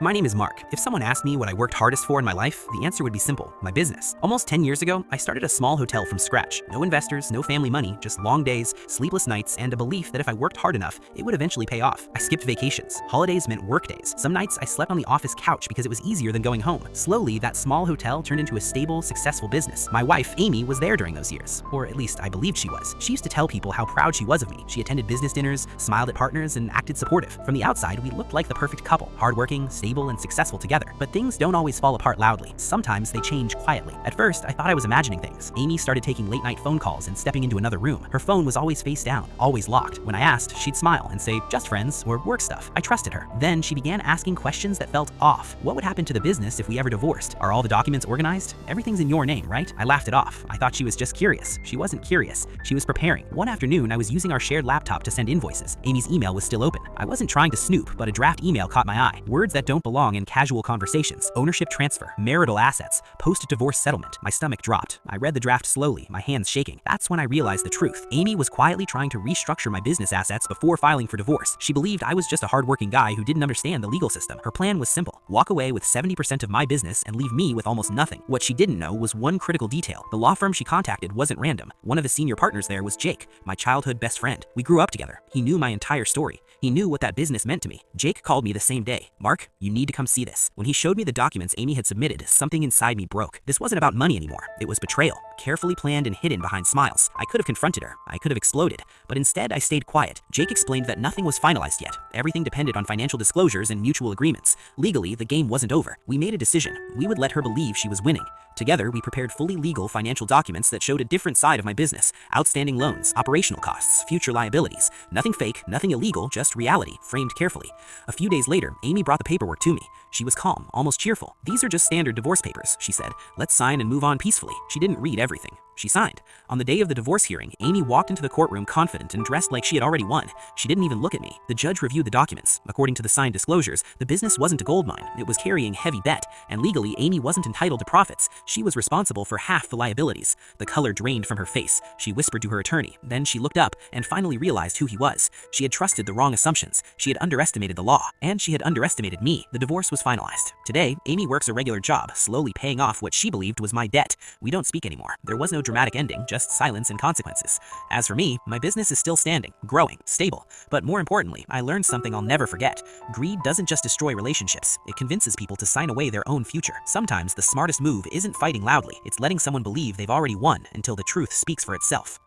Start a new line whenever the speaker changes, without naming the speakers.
My name is Mark. If someone asked me what I worked hardest for in my life, the answer would be simple: my business. Almost 10 years ago, I started a small hotel from scratch. No investors, no family money, just long days, sleepless nights, and a belief that if I worked hard enough, it would eventually pay off. I skipped vacations. Holidays meant work days. Some nights I slept on the office couch because it was easier than going home. Slowly, that small hotel turned into a stable, successful business. My wife, Amy, was there during those years. Or at least I believed she was. She used to tell people how proud she was of me. She attended business dinners, smiled at partners, and acted supportive. From the outside, we looked like the perfect couple, hardworking, stable, and successful together. But things don't always fall apart loudly. Sometimes they change quietly. At first, I thought I was imagining things. Amy started taking late-night phone calls and stepping into another room. Her phone was always face down, always locked. When I asked, she'd smile and say, "Just friends," or work stuff. I trusted her. Then she began asking questions that felt off. What would happen to the business if we ever divorced? Are all the documents organized? Everything's in your name, right? I laughed it off. I thought she was just curious. She wasn't curious. She was preparing. One afternoon, I was using our shared laptop to send invoices. Amy's email was still open. I wasn't trying to snoop, but a draft email caught my eye. Words that don't belong in casual conversations. Ownership transfer, marital assets, post-divorce settlement. My stomach dropped. I read the draft slowly, my hands shaking. That's when I realized the truth. Amy was quietly trying to restructure my business assets before filing for divorce. She believed I was just a hardworking guy who didn't understand the legal system. Her plan was simple: walk away with 70% of my business and leave me with almost nothing. What she didn't know was one critical detail. The law firm she contacted wasn't random. One of the senior partners there was Jake, my childhood best friend. We grew up together. He knew my entire story. He knew what that business meant to me. Jake called me the same day. "Mark, you need to come see this." When he showed me the documents Amy had submitted, something inside me broke. This wasn't about money anymore. It was betrayal, carefully planned and hidden behind smiles. I could have confronted her. I could have exploded. But instead, I stayed quiet. Jake explained that nothing was finalized yet. Everything depended on financial disclosures and mutual agreements. Legally, the game wasn't over. We made a decision. We would let her believe she was winning. Together, we prepared fully legal financial documents that showed a different side of my business: outstanding loans, operational costs, future liabilities. Nothing fake, nothing illegal, just reality, framed carefully. A few days later, Amy brought the paperwork to me. She was calm, almost cheerful. "These are just standard divorce papers," she said. "Let's sign and move on peacefully." She didn't read everything. She signed. On the day of the divorce hearing, Amy walked into the courtroom confident and dressed like she had already won. She didn't even look at me. The judge reviewed the documents. According to the signed disclosures, the business wasn't a gold mine. It was carrying heavy debt, and legally, Amy wasn't entitled to profits. She was responsible for half the liabilities. The color drained from her face. She whispered to her attorney. Then she looked up and finally realized who he was. She had trusted the wrong assumptions. She had underestimated the law, and she had underestimated me. The divorce was finalized. Today, Amy works a regular job, slowly paying off what she believed was my debt. We don't speak anymore. There was no dramatic ending, just silence and consequences. As for me, my business is still standing, growing, stable. But more importantly, I learned something I'll never forget. Greed doesn't just destroy relationships. It convinces people to sign away their own future. Sometimes the smartest move isn't fighting loudly. It's letting someone believe they've already won until the truth speaks for itself.